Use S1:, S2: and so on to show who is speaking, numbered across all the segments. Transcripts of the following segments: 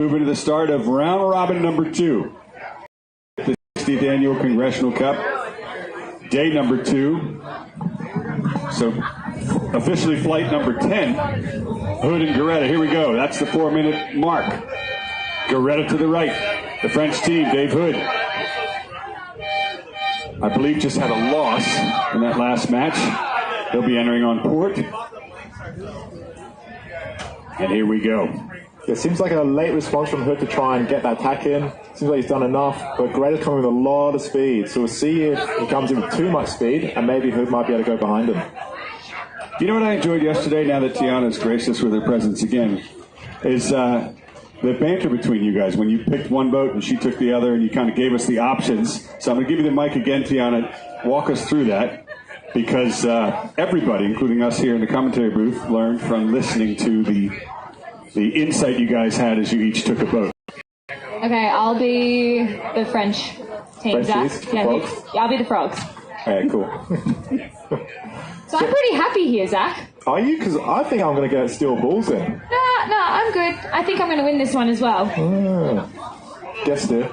S1: Moving to the start of round robin number 2. The 60th annual Congressional Cup. Day number 2. So officially flight number 10. Hood and Goretta. Here we go. That's the 4-minute mark. Goretta to the right. The French team, Dave Hood, I believe just had a loss in that last match. He'll be entering on port. And here we go.
S2: It seems like a late response from Hood to try and get that attack in. Seems like he's done enough, but Goretta's coming with a lot of speed. So we'll see if he comes in with too much speed, and maybe Hood might be able to go behind him.
S1: You know what I enjoyed yesterday, now that Tiana's graced with her presence again, is the banter between you guys. When you picked one boat and she took the other, and you kind of gave us the options. So I'm going to give you the mic again, Tiana. Walk us through that, because everybody, including us here in the commentary booth, learned from listening to the insight you guys had as you each took a boat.
S3: Okay, I'll be the French team, Zach.
S2: Yeah,
S3: I'll be the frogs.
S2: Okay, cool.
S3: So I'm pretty happy here, Zach.
S2: Are you? Because I think I'm going to get steel balls in.
S3: No, I'm good. I think I'm going to win this one as well.
S2: Guess, dear.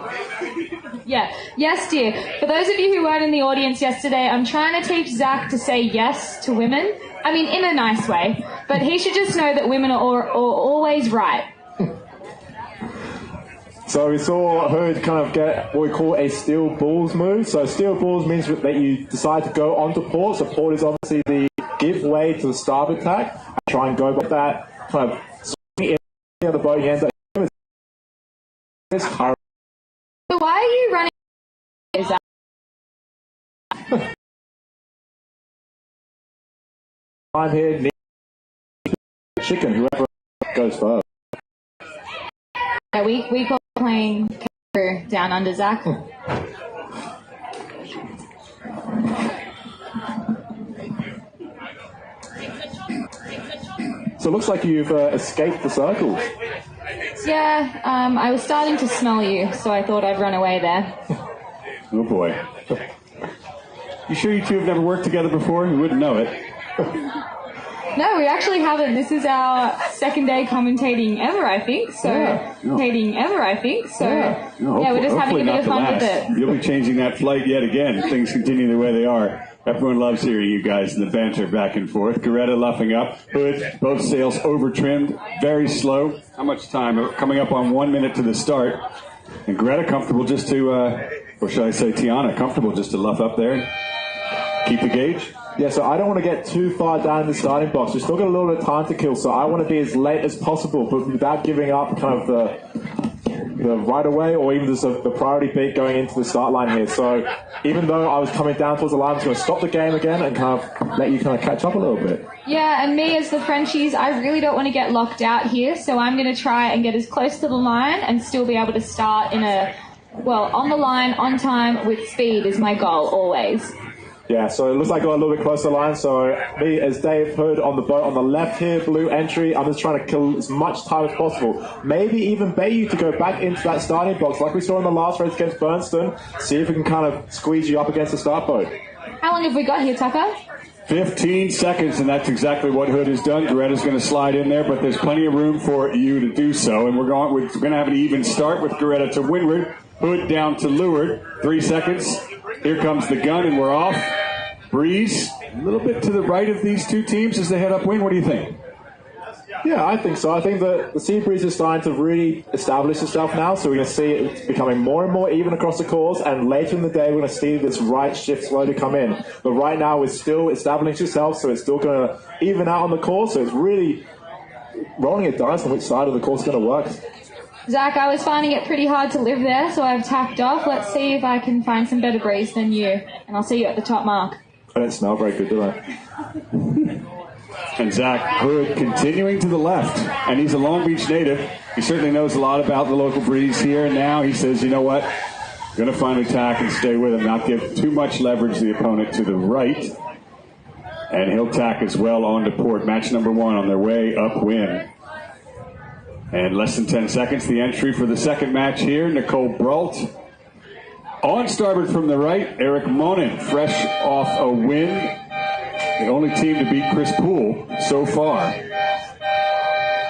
S3: Yeah. Yes, dear. For those of you who weren't in the audience yesterday, I'm trying to teach Zach to say yes to women. I mean, in a nice way. But he should just know that women are always right.
S2: So we saw Hood kind of get what we call a steel balls move. So steel balls means that you decide to go onto port. So port is obviously the give way to the starboard tack. And try and go with that, kind of swing in the boat. You end up this hurry.
S3: So why are you running?
S2: I'm here. Chicken. Whoever goes first.
S3: Yeah, we call playing kangaroo down under, Zach.
S2: So it looks like you've escaped the circles.
S3: Yeah, I was starting to smell you, so I thought I'd run away there.
S1: Oh boy. You sure you two have never worked together before? You wouldn't know it.
S3: No, we actually haven't. This is our second day commentating ever, I think. So,
S1: yeah,
S3: we're just having a bit of fun with it.
S1: You'll be changing that flight yet again. Things continue the way they are. Everyone loves hearing you guys in the banter back and forth. Goretta luffing up. Hood, both sails over trimmed, very slow. How much time? Coming up on 1 minute to the start. And Goretta comfortable just to, or should I say Tiana, comfortable just to luff up there. Keep the gauge.
S2: Yeah, so I don't want to get too far down in the starting box. We've still got a little bit of time to kill, so I want to be as late as possible, but without giving up kind of the right away or even the priority beat going into the start line here. So even though I was coming down towards the line, I'm just going to stop the game again and kind of let you kind of catch up a little bit.
S3: Yeah, and me as the Frenchies, I really don't want to get locked out here, so I'm going to try and get as close to the line and still be able to start on the line, on time, with speed is my goal always.
S2: Yeah, so it looks like I got a little bit closer to the line. So me as Dave Hood on the boat on the left here, blue entry. I'm just trying to kill as much time as possible. Maybe even bait you to go back into that starting box like we saw in the last race against Bernstein. See if we can kind of squeeze you up against the start boat.
S3: How long have we got here, Tucker?
S1: 15 seconds, and that's exactly what Hood has done. Goretta's going to slide in there, but there's plenty of room for you to do so. And we're going to have an even start with Goretta to windward, Hood down to leeward. 3 seconds. Here comes the gun, and we're off. Breeze, a little bit to the right of these two teams as they head upwind. What do you think?
S2: Yeah, I think so. I think the sea breeze is starting to really establish itself now, so we're going to see it becoming more and more even across the course, and later in the day we're going to see this right shift slowly come in. But right now it's still establishing itself, so it's still going to even out on the course, so it's really rolling a dice on which side of the course is going to work.
S3: Zach, I was finding it pretty hard to live there, so I've tacked off. Let's see if I can find some better breeze than you, and I'll see you at the top mark.
S2: I don't smell very good, do I?
S1: And Zach Hood continuing to the left, and he's a Long Beach native. He certainly knows a lot about the local breeze here and now. He says, you know what, going to finally tack and stay with him, not give too much leverage to the opponent to the right. And he'll tack as well onto port. Match number 1 on their way upwind. And less than 10 seconds, the entry for the second match here, Nicole Brault. On starboard from the right, Eric Monin, fresh off a win. The only team to beat Chris Poole so far.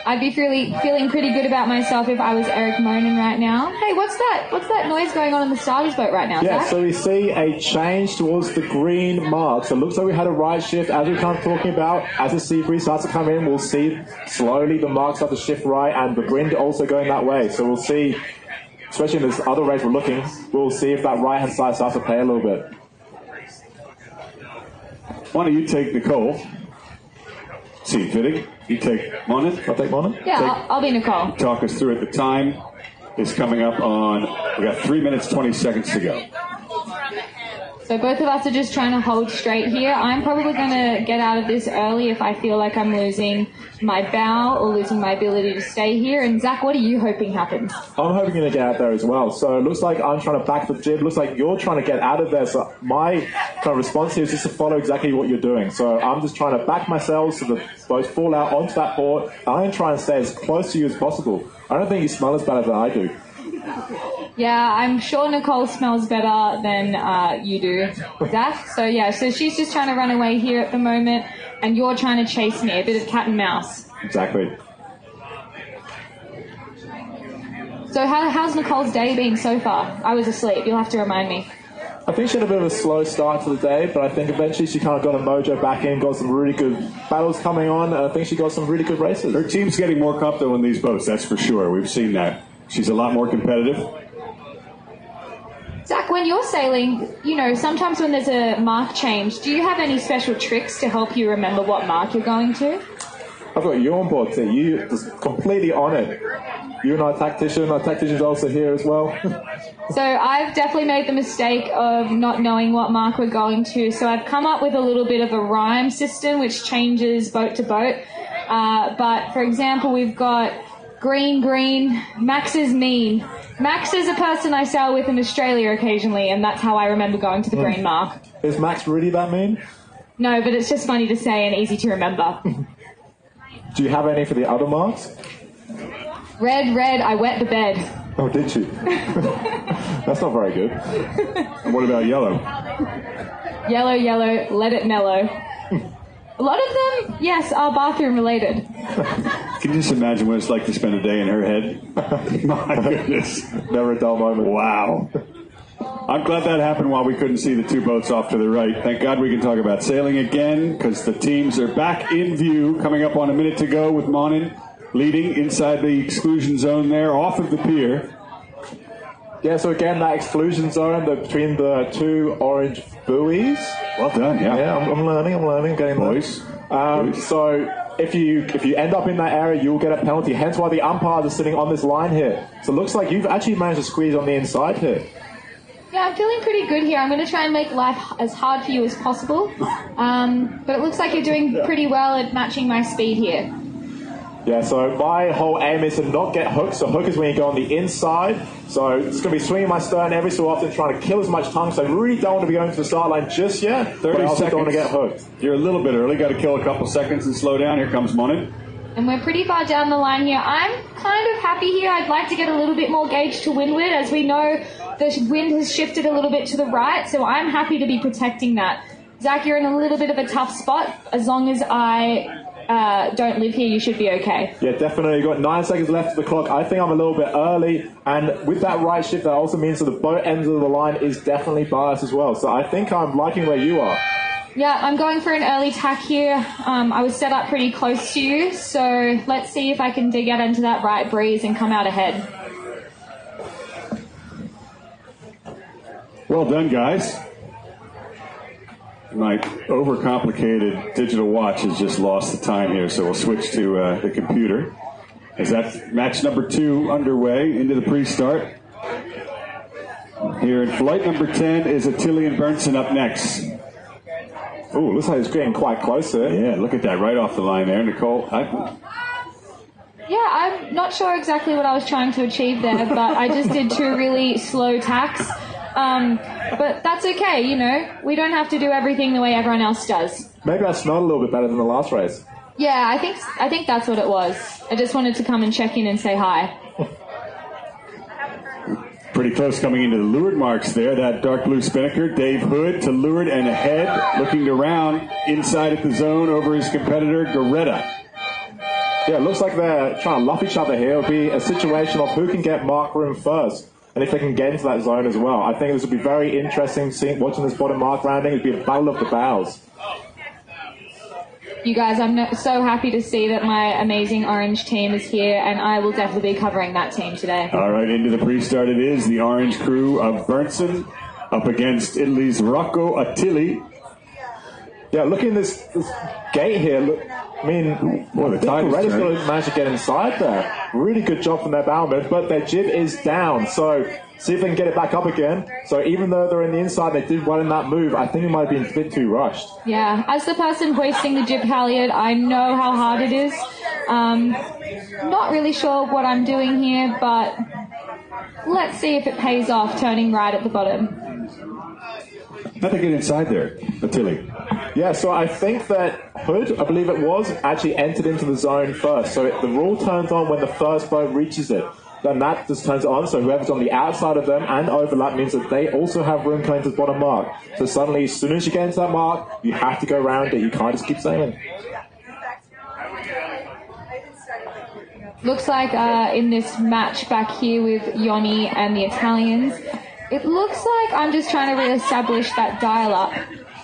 S3: I'd be feeling pretty good about myself if I was Eric Monin right now. Hey, what's that noise going on in the starter's boat right now,
S2: Yeah,
S3: Zach?
S2: so we see a change towards the green mark. So it looks like we had a right shift, as we were kind of talking about. As the sea breeze starts to come in, we'll see slowly the marks start to shift right, and the wind also going that way. So we'll see, especially in this other race we're looking, we'll see if that right-hand side starts to play a little bit.
S1: Why don't you take Nicole? See, fitting. You take Monin.
S2: I'll take Monin.
S3: Yeah, I'll be Nicole.
S1: Talk us through it. The time is coming up on, we got 3 minutes, 20 seconds to go.
S3: So both of us are just trying to hold straight here. I'm probably going to get out of this early if I feel like I'm losing my bow or losing my ability to stay here. And Zach, what are you hoping happens?
S2: I'm hoping to get out there as well. So it looks like I'm trying to back the jib. Looks like you're trying to get out of there. So my kind of response here is just to follow exactly what you're doing. So I'm just trying to back myself so the boats fall out onto that port. I'm going to try and stay as close to you as possible. I don't think you smell as bad as I do.
S3: Yeah, I'm sure Nicole smells better than you do, Zach. So yeah, so she's just trying to run away here at the moment, and you're trying to chase me, a bit of cat and mouse.
S2: Exactly.
S3: So how's Nicole's day been so far? I was asleep. You'll have to remind me.
S2: I think she had a bit of a slow start to the day, but I think eventually she kind of got a mojo back in, got some really good battles coming on, and I think she got some really good races.
S1: Her team's getting more comfortable in these boats, that's for sure. We've seen that. She's a lot more competitive.
S3: Zach, when you're sailing, sometimes when there's a mark change, do you have any special tricks to help you remember what mark you're going to?
S2: I've got you on board, too. You just completely on it. You and our tactician's also here as well.
S3: So I've definitely made the mistake of not knowing what mark we're going to. So I've come up with a little bit of a rhyme system which changes boat to boat. But for example, we've got green, Max is mean. Max is a person I sail with in Australia occasionally, and that's how I remember going to the green mark.
S2: Is Max really that mean?
S3: No, but it's just funny to say and easy to remember.
S2: Do you have any for the other marks?
S3: Red, I wet the bed.
S2: Oh, did you? That's not very good.
S1: And what about yellow?
S3: Yellow, let it mellow. A lot of them, yes, are bathroom related.
S1: Can you just imagine what it's like to spend a day in her head? My goodness.
S2: Never a dull moment.
S1: Wow. I'm glad that happened while we couldn't see the two boats off to the right. Thank God we can talk about sailing again, because the teams are back in view, coming up on a minute to go with Monin leading inside the exclusion zone there, off of the pier.
S2: Yeah, so again, that exclusion zone between the two orange buoys.
S1: Well done, yeah.
S2: Yeah, I'm learning, getting
S1: Boys.
S2: So if you end up in that area, you'll get a penalty. Hence why the umpires are sitting on this line here. So it looks like you've actually managed to squeeze on the inside here.
S3: Yeah, I'm feeling pretty good here. I'm going to try and make life as hard for you as possible. But it looks like you're doing pretty well at matching my speed here.
S2: Yeah, so my whole aim is to not get hooked. So hook is when you go on the inside. So it's going to be swinging my stern every so often, trying to kill as much tongue. So I really don't want to be going to the start line just yet.
S1: 30
S2: but I also
S1: seconds.
S2: don't want to get hooked.
S1: You're a little bit early. Got to kill a couple seconds and slow down. Here comes Monin.
S3: And we're pretty far down the line here. I'm kind of happy here. I'd like to get a little bit more gauge to windward. As we know, the wind has shifted a little bit to the right, so I'm happy to be protecting that. Zach, you're in a little bit of a tough spot. As long as I don't live here, you should be okay.
S2: Yeah, definitely. You've got 9 seconds left of the clock. I think I'm a little bit early. And with that right shift, that also means that the boat end of the line is definitely biased as well. So I think I'm liking where you are.
S3: Yeah, I'm going for an early tack here. I was set up pretty close to you, so let's see if I can dig out into that right breeze and come out ahead.
S1: Well done, guys. My overcomplicated digital watch has just lost the time here, so we'll switch to the computer. As that match number 2 underway into the pre-start. Here in flight number 10 is Attilian Bernson up next.
S2: Ooh, looks like it's getting quite close there.
S1: Yeah, look at that, right off the line there, Nicole.
S3: Yeah, I'm not sure exactly what I was trying to achieve there, but I just did 2 really slow tacks. But that's okay, we don't have to do everything the way everyone else does.
S2: Maybe I smelled a little bit better than the last race.
S3: Yeah, I think that's what it was. I just wanted to come and check in and say hi.
S1: Pretty close coming into the leeward marks there. That dark blue spinnaker, Dave Hood to leeward and ahead, looking around inside at the zone over his competitor, Goretta.
S2: Yeah, it looks like they're trying to luff each other here. It'll be a situation of who can get mark room first, and if they can get into that zone as well. I think this will be very interesting watching this bottom mark rounding. It'll be a battle of the bows.
S3: You guys, I'm so happy to see that my amazing orange team is here, and I will definitely be covering that team today.
S1: All right, into the pre-start it is. The orange crew of Berntsen up against Italy's Rocco Attili.
S2: Yeah, looking at this gate here, look, I mean,
S1: the tide is
S2: Reddy's
S1: turning.
S2: going to manage to get inside there. Really good job from their bowman, but their jib is down, so see if they can get it back up again. So even though they're in the inside, they did well in that move. I think it might have been a bit too rushed.
S3: Yeah, as the person hoisting the jib halyard, I know how hard it is. Not really sure what I'm doing here, but let's see if it pays off turning right at the bottom.
S1: How'd they get inside there, Attili?
S2: Yeah, so I think that Hood, I believe it was, actually entered into the zone first. So the rule turns on when the first boat reaches it. Then that just turns on, so whoever's on the outside of them and overlap means that they also have room coming to the bottom mark. So suddenly, as soon as you get into that mark, you have to go around it. You can't just keep sailing.
S3: Looks like in this match back here with Yoni and the Italians, it looks like I'm just trying to re-establish that dial-up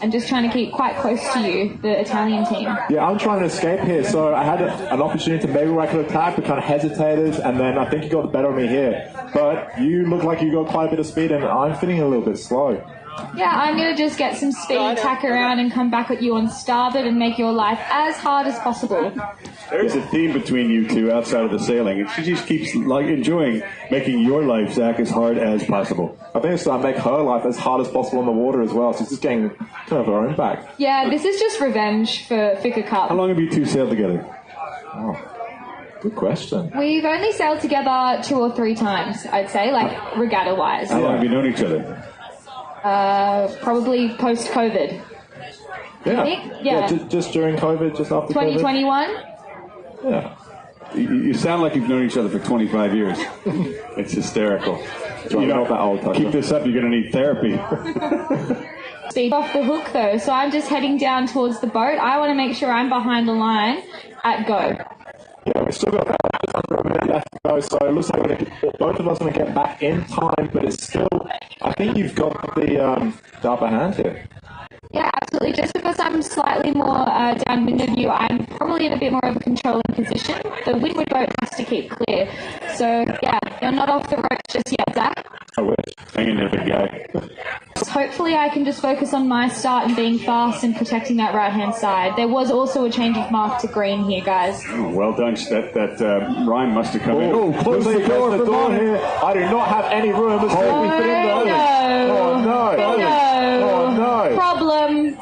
S3: and just trying to keep quite close to you, the Italian team.
S2: Yeah, I'm trying to escape here, so I had an opportunity to maybe where I could attack, but kind of hesitated, and then I think you got the better of me here. But you look like you got quite a bit of speed, and I'm feeling a little bit slow.
S3: Yeah, I'm going to just get some speed, tack around, and come back at you on starboard and make your life as hard as possible.
S1: There's a theme between you two outside of the sailing. And she just keeps enjoying making your life, Zach, as hard as possible.
S2: I think it's to make her life as hard as possible on the water as well. She's just getting kind of her own back.
S3: Yeah, this is just revenge for Fika Cup.
S1: How long have you two sailed together?
S2: Oh, good question.
S3: We've only sailed together 2 or 3 times, I'd say, like regatta-wise.
S1: How long have you known each other?
S3: Probably post-COVID.
S2: Yeah.
S3: Yeah.
S2: Just during COVID, just after
S3: 2021?
S2: COVID. Yeah.
S1: You sound like you've known each other for 25 years. It's hysterical. You know, keep this up, you're going to need therapy.
S3: Speed off the hook, though, so I'm just heading down towards the boat. I want to make sure I'm behind the line at go.
S2: Yeah, we've still got about under a minute left to go, so it looks like both of us are going to get back in time, but it's still, I think you've got the upper hand here.
S3: Yeah, absolutely. Just because I'm slightly more downwind of you, I'm probably in a bit more of a controlling position. The windward boat has to keep clear. So, yeah, you're not off the ropes just yet, Zach.
S2: I wish.
S1: Hang in there, big guy.
S3: Hopefully I can just focus on my start and being fast and protecting that right-hand side. There was also a change of mark to green here, guys.
S1: Oh, well done. That rhyme must have come in. Oh, close the door for
S2: door here. I do not have any room. Let's fit in there. Oh, no. Oh, no.
S3: Problem.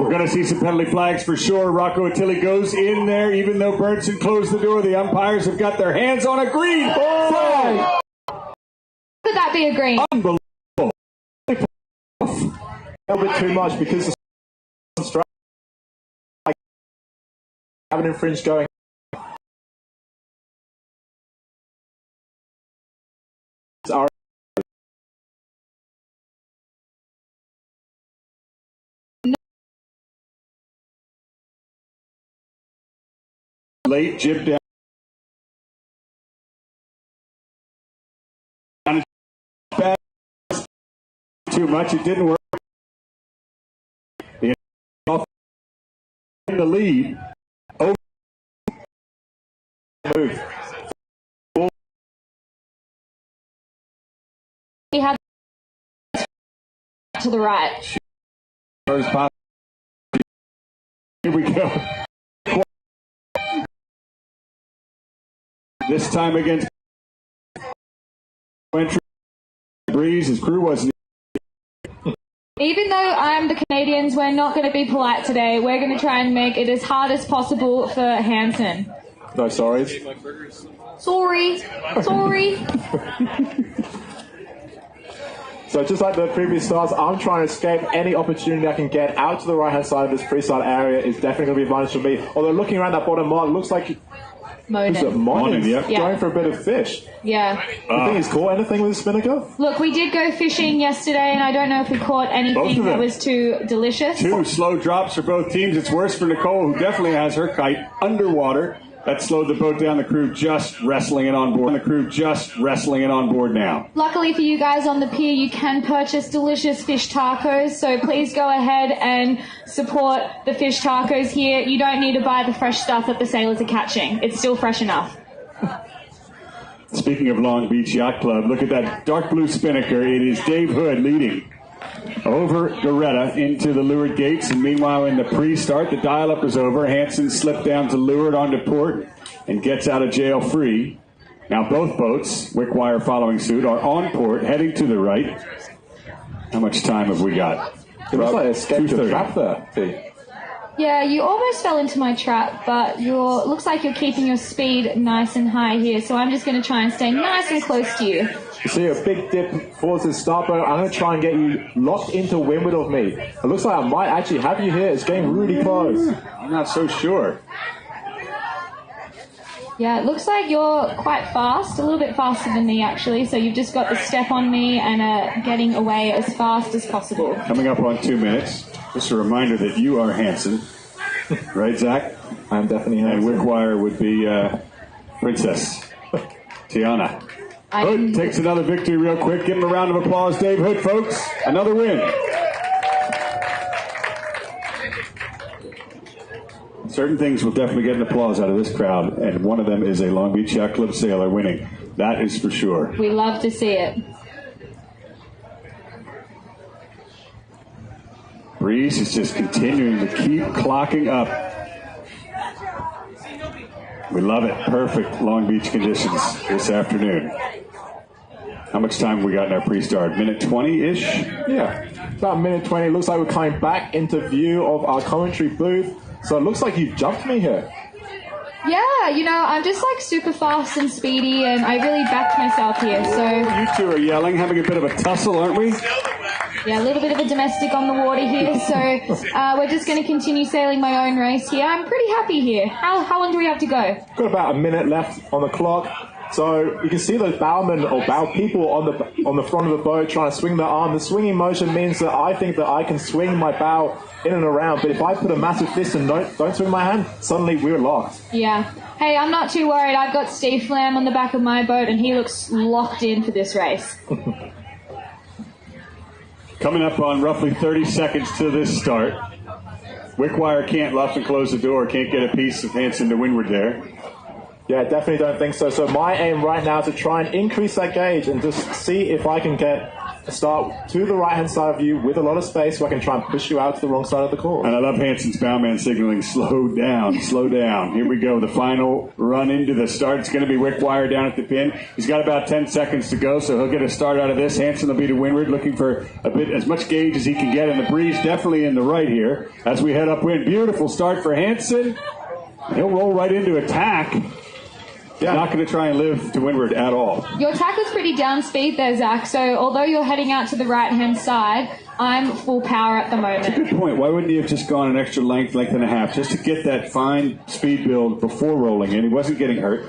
S1: We're going to see some penalty flags for sure. Rocco Attili goes in there, even though Berntsen closed the door. The umpires have got their hands on a green flag.
S3: Could that be a green?
S1: Unbelievable.
S2: A little bit too much because the strike haven't infringed going.
S1: Late jib down. Bad. Too much. It didn't work. In the lead. Oh.
S2: Move.
S3: He had to the right.
S1: Here we go. This time against Breeze, his crew wasn't.
S3: Even though I'm the Canadians, we're not going to be polite today. We're going to try and make it as hard as possible for Hansen.
S2: No sorries.
S3: Sorry.
S2: So just like the previous starts, I'm trying to escape any opportunity I can get out to the right-hand side of this pre-start area is definitely going to be advantage for me. Although looking around that bottom mark, it looks like
S3: Monin.
S1: Yeah.
S2: Going for a bit of fish.
S3: Yeah.
S2: You think he's caught anything with his spinnaker?
S3: Look, we did go fishing yesterday, and I don't know if we caught anything that was too delicious.
S1: 2 slow drops for both teams. It's worse for Nicole, who definitely has her kite underwater. That slowed the boat down. The crew just wrestling it on board. Now.
S3: Luckily for you guys on the pier, you can purchase delicious fish tacos, so please go ahead and support the fish tacos here. You don't need to buy the fresh stuff that the sailors are catching. It's still fresh enough.
S1: Speaking of Long Beach Yacht Club, look at that dark blue spinnaker. It is Dave Hood leading over Doretta into the leeward gates, and meanwhile in the pre-start, the dial-up is over. Hansen slipped down to leeward onto port and gets out of jail free. Now both boats, Wickwire following suit, are on port, heading to the right. How much time have we got?
S2: It looks like a scheduled trap there, T.
S3: Yeah, you almost fell into my trap, but looks like you're keeping your speed nice and high here, so I'm just going to try and stay nice and close to you.
S2: You see a big dip towards the starboard. I'm going to try and get you locked into windward of me. It looks like I might actually have you here. It's getting really close.
S1: I'm not so sure.
S3: Yeah, it looks like you're quite fast, a little bit faster than me actually, so you've just got the step on me and getting away as fast as possible.
S1: Coming up on 2 minutes. Just a reminder that you are Hansen. Right, Zach?
S2: I'm definitely Hansen.
S1: And Wickwire would be Princess Tiana. Hood takes another victory real quick. Give him a round of applause, Dave Hood, folks. Another win. Certain things will definitely get an applause out of this crowd, and one of them is a Long Beach Yacht Club sailor winning. That is for sure.
S3: We love to see it.
S1: Breeze is just continuing to keep clocking up. We love it. Perfect Long Beach conditions this afternoon. How much time have we got in our pre-start? Minute 20-ish?
S2: Yeah, about minute 20. Looks like we're coming back into view of our commentary booth. So it looks like you've jumped me here.
S3: Yeah, I'm just like super fast and speedy, and I really backed myself here. So
S1: you two are yelling, having a bit of a tussle, aren't we?
S3: Yeah, a little bit of a domestic on the water here. So we're just going to continue sailing my own race here. I'm pretty happy here. How long do we have to go?
S2: Got about a minute left on the clock. So you can see those bowmen or bow people on the front of the boat trying to swing their arm. The swinging motion means that I think that I can swing my bow in and around, but if I put a massive fist and don't swing my hand, suddenly we're locked.
S3: Yeah. Hey, I'm not too worried. I've got Steve Flam on the back of my boat, and he looks locked in for this race.
S1: Coming up on roughly 30 seconds to this start. Wickwire can't luff and close the door, can't get a piece of Hansen to windward there.
S2: Yeah, definitely don't think so. So my aim right now is to try and increase that gauge and just see if I can get a start to the right-hand side of you with a lot of space so I can try and push you out to the wrong side of the course.
S1: And I love Hansen's bowman signaling, slow down, slow down. Here we go, the final run into the start. It's going to be Wickwire down at the pin. He's got about 10 seconds to go, so he'll get a start out of this. Hansen will be to windward, looking for as much gauge as he can get, and the breeze definitely in the right here as we head upwind. Beautiful start for Hansen. He'll roll right into attack. Yeah. Not going to try and live to windward at all.
S3: Your tackle's pretty down speed there, Zach, so although you're heading out to the right-hand side, I'm full power at the moment.
S1: That's a good point. Why wouldn't he have just gone an extra length and a half, just to get that fine speed build before rolling in? He wasn't getting hurt.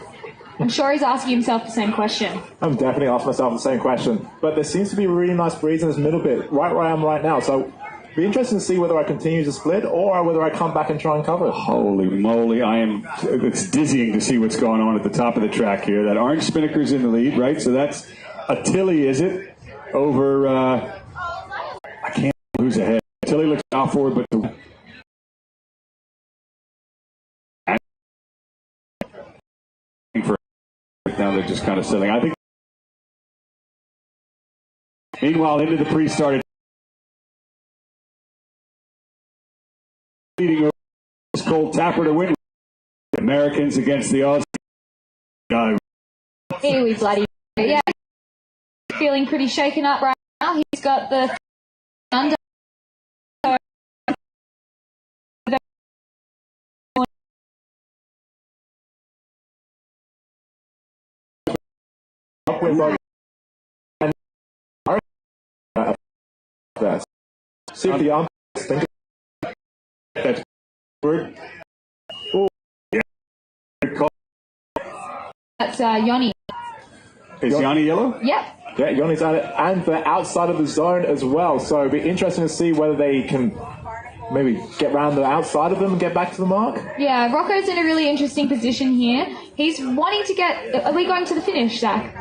S3: I'm sure he's asking himself the same question.
S2: I'm definitely asking myself the same question. But there seems to be a really nice breeze in this middle bit, right where I am right now, so be interesting to see whether I continue to split or whether I come back and try and cover.
S1: Holy moly, it's dizzying to see what's going on at the top of the track here. That orange spinnaker's in the lead, right? So that's Tilly, is it? Over, I can't know who's ahead. Tilly looks out forward, but now they're just kind of settling. I think. Meanwhile, into the pre-started. Leading Cole Tapper to win. Americans against the Aussies.
S3: Here we bloody yeah. Feeling pretty shaken up right now. He's got the under.
S2: See if the arm.
S1: That's word. Oh, yeah.
S3: That's Yoni.
S1: Is Yanni yellow?
S3: Yep.
S2: Yeah, Yoni's at it, and they're outside of the zone as well. So it'll be interesting to see whether they can maybe get round the outside of them and get back to the mark?
S3: Yeah, Rocco's in a really interesting position here. He's wanting to get... Are we going to the finish, Zach?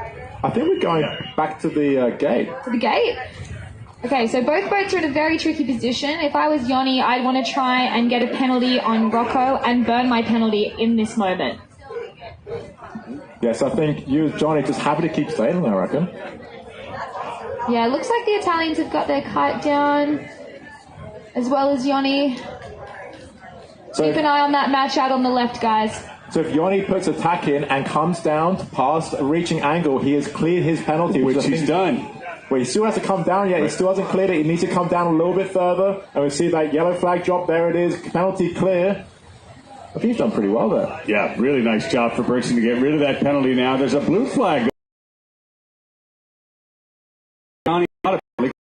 S2: I think we're going back to the gate.
S3: To the gate? Okay, so both boats are in a very tricky position. If I was Yoni, I'd want to try and get a penalty on Rocco and burn my penalty in this moment.
S2: Yes, I think you as Johnny just happy to keep sailing, I reckon.
S3: Yeah, it looks like the Italians have got their kite down, as well as Yoni.
S2: So
S3: keep an eye on that match out on the left, guys.
S2: So if Yoni puts a tack in and comes down past a reaching angle, he has cleared his penalty.
S1: Which he's done.
S2: Well, he still has to come down yet. He still hasn't cleared it. He needs to come down a little bit further. And we see that yellow flag drop. There it is. Penalty clear. I think he's done pretty well there.
S1: Yeah, really nice job for Bertson to get rid of that penalty now. There's a blue flag. Johnny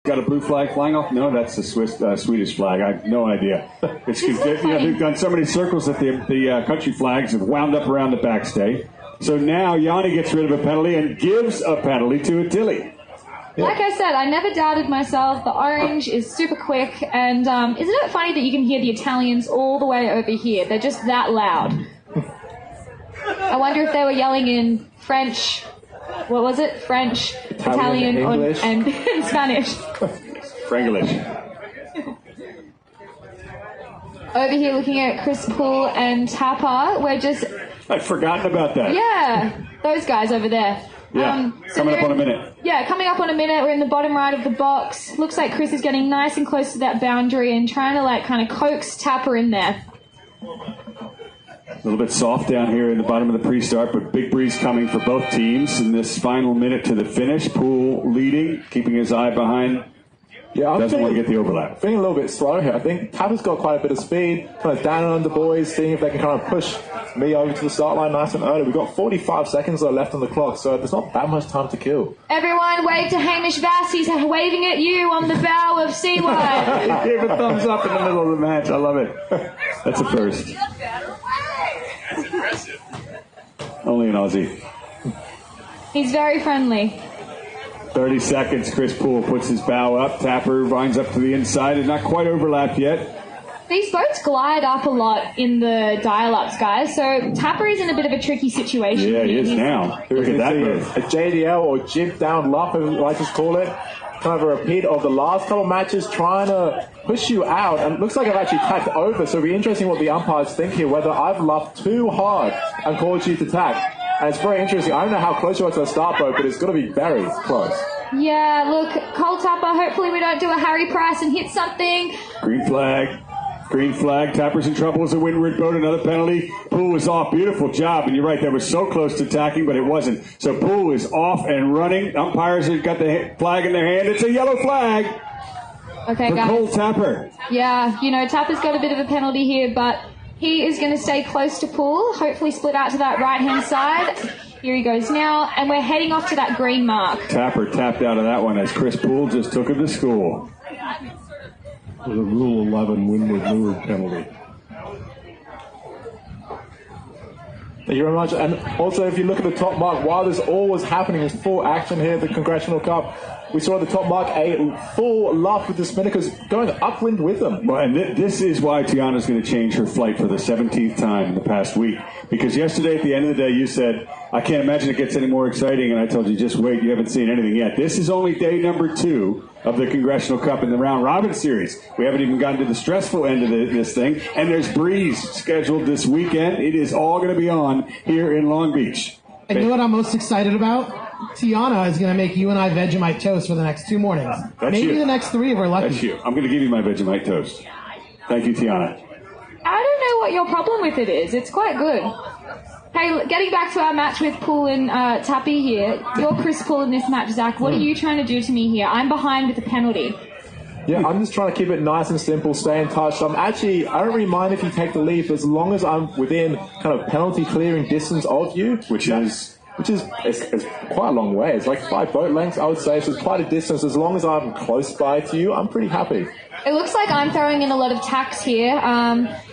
S1: got a blue flag flying off? No, that's the Swedish flag. I have no idea. It's they've done so many circles that the country flags have wound up around the backstay. So now Yanni gets rid of a penalty and gives a penalty to Attili.
S3: Yeah. Like I said, I never doubted myself. The orange is super quick, and isn't it funny that you can hear the Italians all the way over here? They're just that loud. I wonder if they were yelling in French. What was it? French, Italian, and Spanish.
S1: Franglish.
S3: Over here looking at Chris Poole and Tapper, we're just...
S1: I'd forgotten about that.
S3: Yeah, those guys over there.
S1: Yeah, coming up on a minute.
S3: Yeah, coming up on a minute. We're in the bottom right of the box. Looks like Chris is getting nice and close to that boundary and trying to kind of coax Tapper in there.
S1: A little bit soft down here in the bottom of the pre-start, but big breeze coming for both teams in this final minute to the finish. Poole leading, keeping his eye behind.
S2: Yeah,
S1: doesn't want to get the overlap.
S2: Feeling a little bit slow here. I think Tapper's got quite a bit of speed, kind of down on the boys, seeing if they can kind of push me over to the start line nice and early. We've got 45 seconds left on the clock, so there's not that much time to kill.
S3: Everyone wave to Hamish Vass. He's waving at you on the bow of Seaway.
S1: He gave a thumbs up in the middle of the match. I love it. That's a first. Only an Aussie.
S3: He's very friendly.
S1: 30 seconds. Chris Poole puts his bow up. Tapper winds up to the inside. Is not quite overlapped yet.
S3: These boats glide up a lot in the dial-ups, guys. So Tapper is in a bit of a tricky situation.
S1: Yeah, he is now. Look at that move.
S2: A JDL or jib down luff, as I like to call it. Kind of a repeat of the last couple of matches, trying to push you out. And it looks like I've actually tacked over. So it'll be interesting what the umpires think here, whether I've luffed too hard and called you to tack. And it's very interesting. I don't know how close you are to the start boat, but it's got to be very close.
S3: Yeah, look, Cole Tapper, hopefully we don't do a Harry Price and hit something.
S1: Green flag. Green flag. Tapper's in trouble as a windward boat. Another penalty. Poole was off. Beautiful job. And you're right, they were so close to tacking, but it wasn't. So Poole is off and running. Umpires have got the flag in their hand. It's a yellow flag.
S3: Okay,
S1: for
S3: guys.
S1: Cole Tapper.
S3: Yeah, Tapper's got a bit of a penalty here, but he is going to stay close to Poole, hopefully split out to that right-hand side. Here he goes now, and we're heading off to that green mark.
S1: Tapper tapped out of that one as Chris Poole just took him to school.
S4: With a Rule 11 windward leeward penalty.
S2: Thank you very much. And also, if you look at the top mark, while this all was happening in full action here at the Congressional Cup, we saw at the top mark a full luff with the spinnakers going upwind with them.
S1: Well, and this is why Tiana's going to change her flight for the 17th time in the past week. Because yesterday, at the end of the day, you said, I can't imagine it gets any more exciting. And I told you, just wait, you haven't seen anything yet. This is only day number 2 of the Congressional Cup in the round robin series. We haven't even gotten to the stressful end of this thing. And there's breeze scheduled this weekend. It is all going to be on here in Long Beach.
S5: And you know what I'm most excited about? Tiana is going to make you and I Vegemite toast for the next 2 mornings.
S1: That's
S5: Maybe
S1: you.
S5: the next 3 if we're lucky.
S1: That's you. I'm going to give you my Vegemite toast. Thank you, Tiana.
S3: I don't know what your problem with it is. It's quite good. Hey, getting back to our match with Poole and Tappy here, you're Chris Poole in this match, Zach. What are you trying to do to me here? I'm behind with a penalty.
S2: Yeah, I'm just trying to keep it nice and simple, stay in touch. I don't really mind if you take the lead, as long as I'm within kind of penalty clearing distance of you, which is it's quite a long way. It's like 5 boat lengths, I would say. So it's quite a distance. As long as I'm close by to you, I'm pretty happy.
S3: It looks like I'm throwing in a lot of tacks here,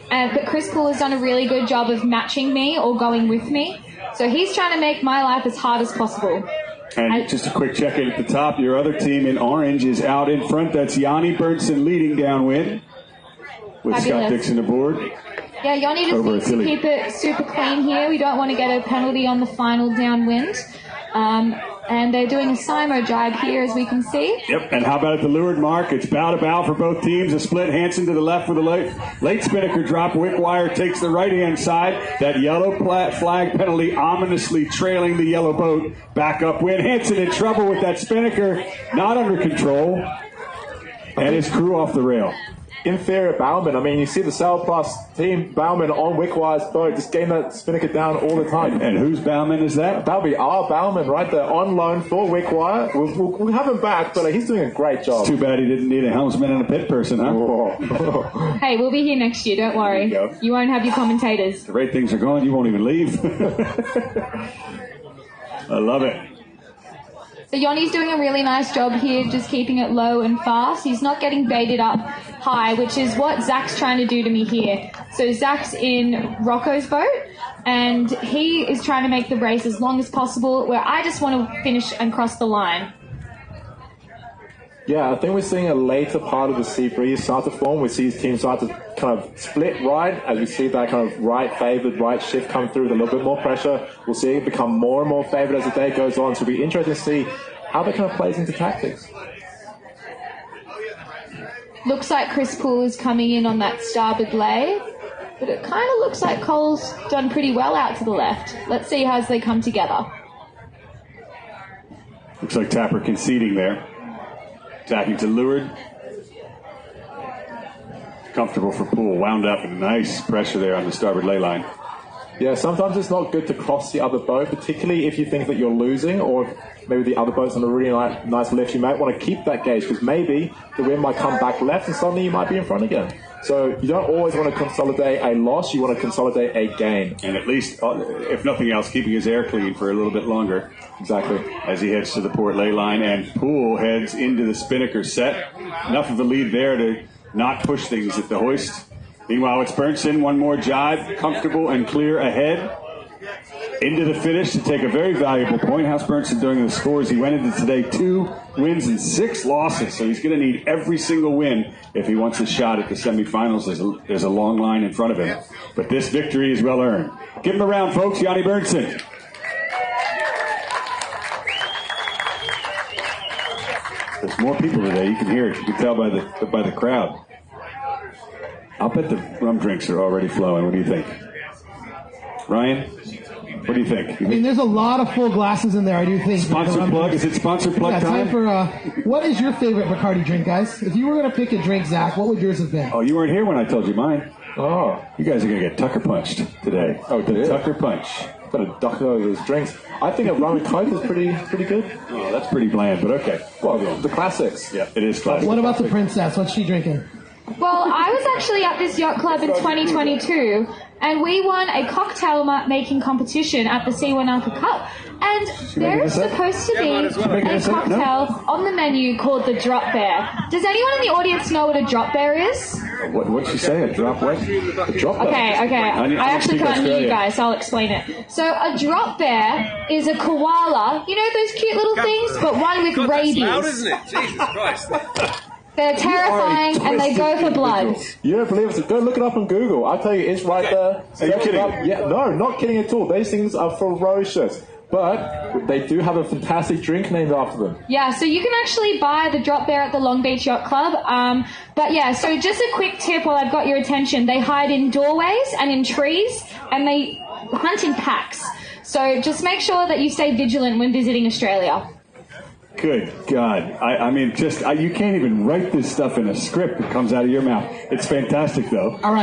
S3: but Chris Poole has done a really good job of matching me or going with me. So he's trying to make my life as hard as possible.
S1: And just a quick check-in at the top. Your other team in orange is out in front. That's Yanni Berntsen leading downwind. with
S3: Fabulous.
S1: Scott Dixon aboard.
S3: Yeah, Yanni just
S1: Over
S3: needs to
S1: Achilles.
S3: keep it super clean here. We don't want to get a penalty on the final downwind. And they're doing a Simo jibe here, as we can see.
S1: Yep, and how about at the leeward mark? It's bow to bow for both teams. A split. Hansen to the left with a late spinnaker drop. Wickwire takes the right-hand side. That yellow flag penalty ominously trailing the yellow boat. Back upwind. Hansen in trouble with that spinnaker. Not under control. And his crew off the rail.
S2: Inferior bowman. I mean, you see the Sail Plus team bowman on Wickwire's boat, just getting that spinnaker down all the time.
S1: And whose bowman is that?
S2: That'll be our bowman right there on loan for Wickwire. We'll have him back, but he's doing a great job.
S1: It's too bad he didn't need a helmsman and a pit person, huh?
S2: Oh.
S3: Hey, we'll be here next year, don't worry.
S1: There you go.
S3: You won't have your commentators.
S1: The rate things are going, you won't even leave. I love it.
S3: So Yanni's doing a really nice job here, just keeping it low and fast. He's not getting baited up high, which is what Zach's trying to do to me here. So Zach's in Rocco's boat, and he is trying to make the race as long as possible, where I just want to finish and cross the line.
S2: Yeah, I think we're seeing a later part of the sea breeze start to form. We see his team start to kind of split right as we see that kind of right-favoured right shift come through with a little bit more pressure. We'll see it become more and more favoured as the day goes on. So it'll be interesting to see how that kind of plays into tactics.
S3: Looks like Chris Poole is coming in on that starboard lay, but it kind of looks like Cole's done pretty well out to the left. Let's see how they come together.
S1: Looks like Tapper conceding there. Attacking to leeward. Comfortable for Poole. Wound up and nice pressure there on the starboard ley line.
S2: Yeah, sometimes it's not good to cross the other boat, particularly if you think that you're losing or maybe the other boat's on a really nice lift. You might want to keep that gauge because maybe the wind might come back left and suddenly you might be in front again. So you don't always want to consolidate a loss, you want to consolidate a gain.
S1: And at least, if nothing else, keeping his air clean for a little bit longer.
S2: Exactly.
S1: As he heads to the port ley line, and Poole heads into the spinnaker set. Enough of a lead there to not push things at the hoist. Meanwhile, it's Bernson. One more jibe, comfortable and clear ahead. Into the finish to take a very valuable point. How's Bernson doing in the scores? He went into today 2 wins and 6 losses, so he's going to need every single win if he wants a shot at the semifinals. There's a long line in front of him, but this victory is well earned. Give him a round, folks. Yanni Bernson. There's more people today. You can hear it. You can tell by the crowd. I'll bet the rum drinks are already flowing. What do you think? Ryan, what do you think?
S5: I mean, there's a lot of full glasses in there, I do think.
S1: Sponsor plug? Is it sponsor plug
S5: yeah,
S1: time?
S5: for, what is your favorite Bacardi drink, guys? If you were going to pick a drink, Zach, what would yours have been?
S1: Oh, you weren't here when I told you mine.
S2: Oh,
S1: You guys are going to get Tucker punched today.
S2: Oh,
S1: the Tucker punch.
S2: got to duck over those drinks. I think a rum and coke is pretty good.
S1: Oh, that's pretty bland, but okay.
S2: Well, the classics.
S1: Yeah, it is classic.
S5: What about the princess? What's she drinking?
S3: Well, I was actually at this yacht club in 2022, and we won a cocktail making competition at the Congressional Cup. And there is supposed to be a cocktail on the menu called the Drop Bear. Does anyone in the audience know what a drop bear is?
S1: What'd she say? A drop what?
S2: A drop bear.
S3: Okay. I actually can't hear you guys, so I'll explain it. So a drop bear is a koala. You know those cute little things, but one with rabies.
S6: Loud, isn't it? Jesus Christ.
S3: They're terrifying and they go for blood.
S2: You don't believe it? Go look it up on Google. I'll tell you, it's right there.
S1: Are you kidding?
S2: Yeah, no, not kidding at all. These things are ferocious. But they do have a fantastic drink named after them.
S3: Yeah, so you can actually buy the Drop Bear at the Long Beach Yacht Club. But yeah, so just a quick tip while I've got your attention. They hide in doorways and in trees, and they hunt in packs. So just make sure that you stay vigilant when visiting Australia.
S1: Good God. I mean, you can't even write this stuff in a script that comes out of your mouth. It's fantastic, though.
S5: All right.